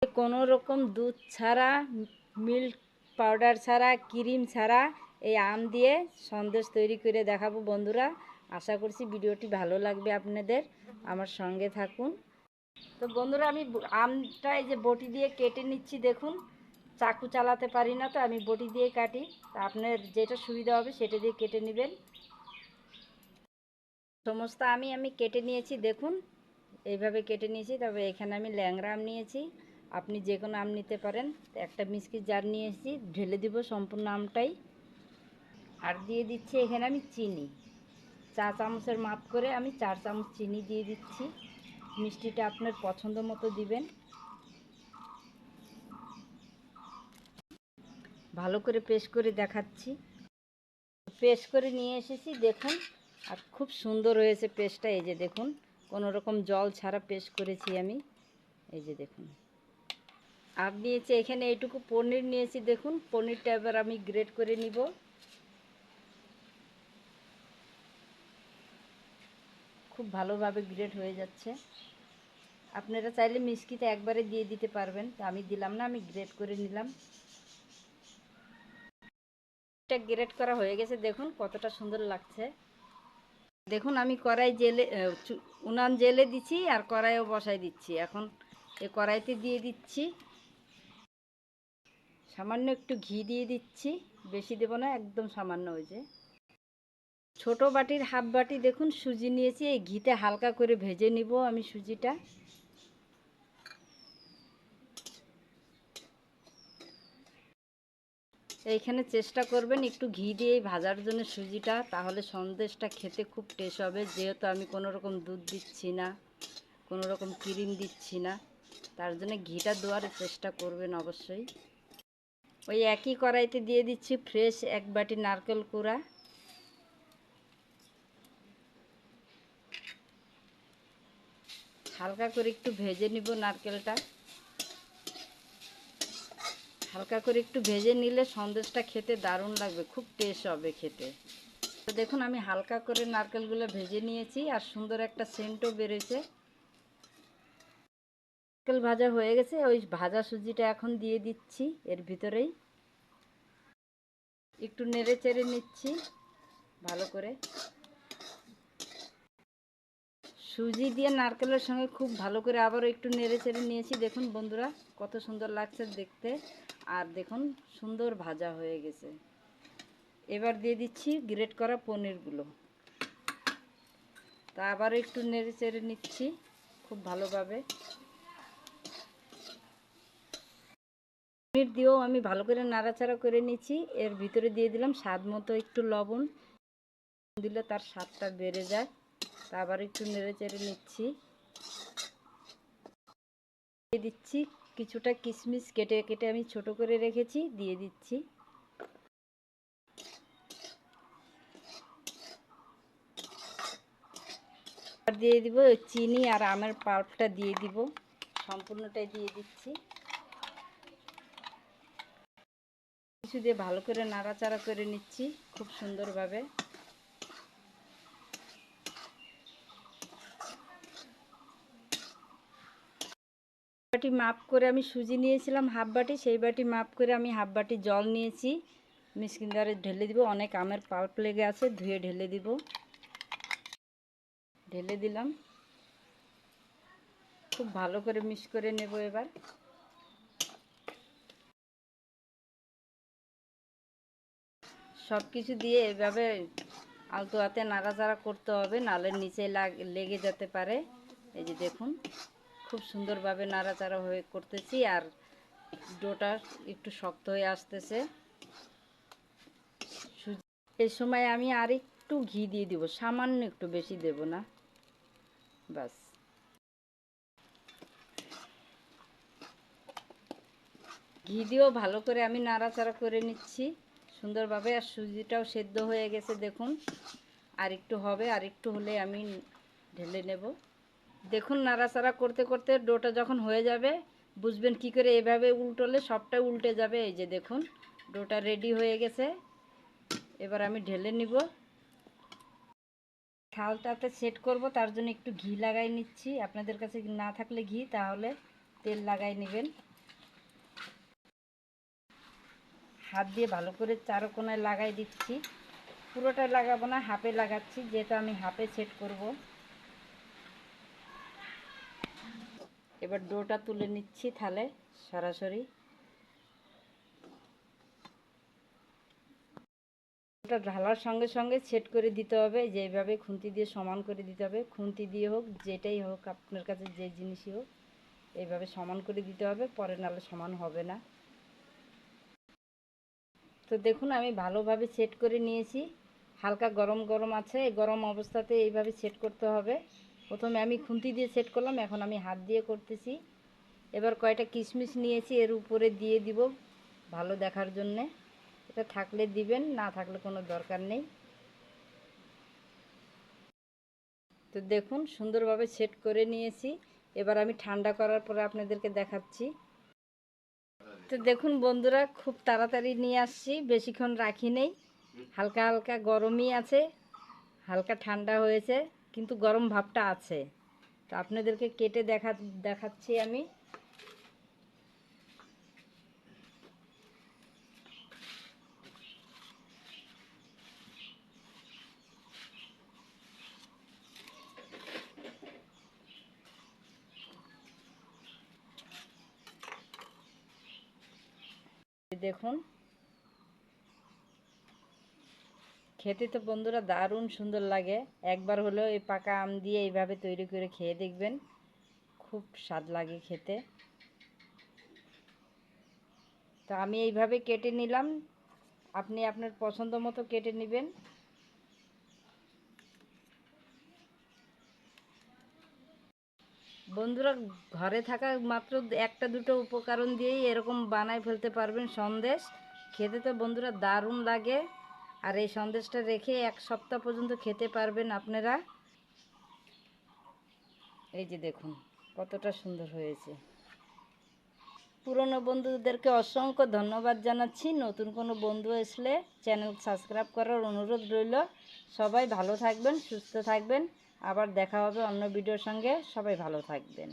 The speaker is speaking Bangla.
কোনো রকম দুধ ছাড়া, মিল্ক পাউডার ছাড়া, ক্রিম ছাড়া এই আম দিয়ে সন্দেশ তৈরি করে দেখাবো বন্ধুরা। আশা করছি ভিডিওটি ভালো লাগবে আপনাদের, আমার সঙ্গে থাকুন। তো বন্ধুরা আমি আমটা এই যে বটি দিয়ে কেটে নিচ্ছি। দেখুন চাকু চালাতে পারি না, তো আমি বটি দিয়ে কাটি। তা আপনার যেটা সুবিধা হবে সেটা দিয়ে কেটে নেবেন। সমস্ত আমি কেটে নিয়েছি। দেখুন এইভাবে কেটে নিয়েছি। তবে এখানে আমি ল্যাংড়া আম নিয়েছি, আপনি যে কোনো আম নিতে পারেন। একটা মিক্সির জার নিয়েছি, ঢেলে দিব সম্পূর্ণ আমটাই। আর দিয়ে দিচ্ছি এখানে আমি চিনি, চা চামচের মাপ করে আমি 4 চামচ চিনি দিয়ে দিচ্ছি। মিষ্টিটা আপনার পছন্দ মতো দিবেন। ভালো করে পেস্ট করে দেখাচ্ছি। পেস্ট করে নিয়ে এসেছি দেখুন, আর খুব সুন্দর হয়েছে পেস্টটা। এই যে দেখুন, কোনো রকম জল ছাড়া পেস্ট করেছি আমি। এই যে দেখুন, আর নিয়েছি এখানে এইটুকু পনির নিয়েছি। দেখুন পনিরটা এবার আমি গ্রেট করে নিব। খুব ভালোভাবে গ্রেট হয়ে যাচ্ছে। আপনারা চাইলে মিষ্টিটা একবারে দিয়ে দিতে পারবেন, তো আমি দিলাম না, আমি গ্রেট করে নিলাম। এটা গ্রেট করা হয়ে গেছে। দেখুন কতটা সুন্দর লাগছে। দেখুন আমি কড়াই জেলে উনান জেলে দিচ্ছি আর কড়াইও বসাই দিচ্ছি। এখন এই কড়াইতে দিয়ে দিচ্ছি সামান্য একটু ঘি দিয়ে দিচ্ছি, বেশি দেব না, একদম সামান্য। ওই যে ছোট বাটির হাফ বাটি দেখুন সুজি নিয়েছি। এই ঘিতে হালকা করে ভেজে নিব আমি সুজিটা। এইখানে চেষ্টা করবেন একটু ঘি দিয়ে ভাজার জন্য সুজিটা, তাহলে সন্দেশটা খেতে খুব টেস্ট হবে। যেহেতু আমি কোনো রকম দুধ দিচ্ছি না, কোনো রকম ক্রিম দিচ্ছি না, তার জন্য ঘিটা দেওয়ার চেষ্টা করবেন অবশ্যই। ওই একই কড়াইতে দিয়ে দিচ্ছি ফ্রেশ 1 বাটি নারকেল কুড়া। হালকা করে একটু ভেজে নিব নারকেলটা। হালকা করে একটু ভেজে নিলে সন্দেশটা খেতে দারুণ লাগবে, খুব টেস্ট হবে খেতে। তো দেখুন আমি হালকা করে নারকেলগুলো ভেজে নিয়েছি, আর সুন্দর একটা সেন্টও বেরোছে। নারকেল ভাজা হয়ে গেছে। ওই ভাজা সুজিটা এখন দিয়ে দিচ্ছি এর ভিতরেই। একটু নেড়ে চেড়ে নিচ্ছি ভালো করে। সুজি দিয়ে নারকেলের সঙ্গে খুব ভালো করে আবারও একটু নেড়ে চেড়ে নিয়েছি। দেখুন বন্ধুরা কত সুন্দর লাগছে দেখতে, আর দেখুন সুন্দর ভাজা হয়ে গেছে। এবার দিয়ে দিচ্ছি গ্রেট করা পনিরগুলো। তা আবার একটু নেড়ে চেড়ে নিচ্ছি খুব ভালোভাবে। পনির দিয়েও আমি ভালো করে নাড়াচাড়া করে নিচ্ছি। এর ভিতরে দিয়ে দিলাম স্বাদ মতো একটু লবণ, দিলে তার স্বাদটা বেড়ে যায়। তা আবার একটু নেড়ে চেড়ে নিচ্ছি। দিয়ে দিচ্ছি কিছুটা কিশমিশ কেটে কেটে আমি ছোট করে রেখেছি, দিয়ে দিচ্ছি। দিয়ে দিব চিনি আর আমের পাল্পটা দিয়ে দিব, সম্পূর্ণটাই দিয়ে দিচ্ছি। কিছু দিয়ে ভালো করে নাড়াচাড়া করে নিচ্ছি খুব সুন্দরভাবে। বাটি মাপ করে আমি সুজি নিয়েছিলাম হাফ বাটি, সেই বাটি মাপ করে আমি হাফ বাটি জল নিয়েছি। মিক্সিংজারে ঢেলে দিব। অনেক আমের পাল্প লেগে আছে, ধুয়ে ঢেলে দিব। ঢেলে দিলাম। খুব ভালো করে মিক্স করে নেব এবার। সব কিছু দিয়ে এভাবে আলতো হাতে নাড়াচাড়া করতে হবে, নাহলে নিচে লেগে যেতে পারে। এই যে দেখুন খুব সুন্দরভাবে নাড়াচাড়া হয়ে করতেছি, আর ডোটা একটু শক্ত হয়ে আসতেছে। এই সময় আমি আর একটু ঘি দিয়ে দিব, সামান্য একটু, বেশি দেব না, বাস। ঘি দিয়েও ভালো করে আমি নাড়াচাড়া করে নিচ্ছি সুন্দরভাবে। আর সুজিটাও সেদ্ধ হয়ে গেছে দেখুন। আর একটু হবে, আর একটু হলে আমি ঢেলে নেব। দেখুন নাড়াচাড়া করতে করতে ডোটা যখন হয়ে যাবে বুঝবেন কি করে, এভাবে উল্টোলে সবটা উল্টে যাবে। এই যে দেখুন ডোটা রেডি হয়ে গেছে। এবার আমি ঢেলে নিব। থালটাতে সেট করব, তার জন্য একটু ঘি লাগাই নিচ্ছি। আপনাদের কাছে না থাকলে ঘি, তাহলে তেল লাগাই নেবেন। হাত দিয়ে ভালো করে চারকোনায় লাগাই দিচ্ছি। পুরোটা লাগাবো না, হাফে লাগাচ্ছি, যেহেতু আমি হাফে সেট করব। এবার ডোটা তুলে নিচ্ছি থালে সরাসরি। ওটা ঢালার সঙ্গে সঙ্গে সেট করে দিতে হবে, যেভাবে খুন্তি দিয়ে সমান করে দিতে হবে। খুন্তি দিয়ে হোক, যেটাই হোক, আপনার কাছে যে জিনিসই হোক, এইভাবে সমান করে দিতে হবে, পরে নাহলে সমান হবে না। তো দেখুন আমি ভালোভাবে সেট করে নিয়েছি। হালকা গরম গরম আছে, এই গরম অবস্থাতে এইভাবে সেট করতে হবে। প্রথমে আমি খুন্তি দিয়ে সেট করলাম, এখন আমি হাত দিয়ে করতেছি। এবার কয়টা কিশমিশ নিয়েছি, এর উপরে দিয়ে দিব ভালো দেখার জন্যে। এটা থাকলে দিবেন, না থাকলে কোনো দরকার নেই। তো দেখুন সুন্দরভাবে সেট করে নিয়েছি। এবার আমি ঠান্ডা করার পরে আপনাদেরকে দেখাচ্ছি। তো দেখুন বন্ধুরা, খুব তাড়াতাড়ি নিয়ে আসছি, বেশিক্ষণ রাখি নেই। হালকা হালকা গরমই আছে, হালকা ঠান্ডা হয়েছে, কিন্তু গরম ভাবটা আছে। তো আপনাদেরকে কেটে দেখাচ্ছি আমি। দেখুন খেতে তো বন্ধুরা দারুণ সুন্দর লাগে। একবার হলেও এই পাকা আম দিয়ে এইভাবে তৈরি করে খেয়ে দেখবেন, খুব স্বাদ লাগে খেতে। তো আমি এইভাবে কেটে নিলাম, আপনি আপনার পছন্দ মতো কেটে নেবেন। বন্ধুরা ঘরে থাকা মাত্র একটা দুটো উপকরণ দিয়েই এরকম বানায় ফেলতে পারবেন সন্দেশ। খেতে তো বন্ধুরা দারুণ লাগে, আর এই সন্দেশটা রেখে এক সপ্তাহ পর্যন্ত খেতে পারবেন আপনারা। এই যে দেখুন কতটা সুন্দর হয়েছে। পুরনো বন্ধুদেরকে অসংখ্য ধন্যবাদ জানাচ্ছি। নতুন কোনো বন্ধু আসলে চ্যানেল সাবস্ক্রাইব করার অনুরোধ রইল। সবাই ভালো থাকবেন, সুস্থ থাকবেন। আবার দেখা হবে অন্য ভিডিওর সঙ্গে। সবাই ভালো থাকবেন।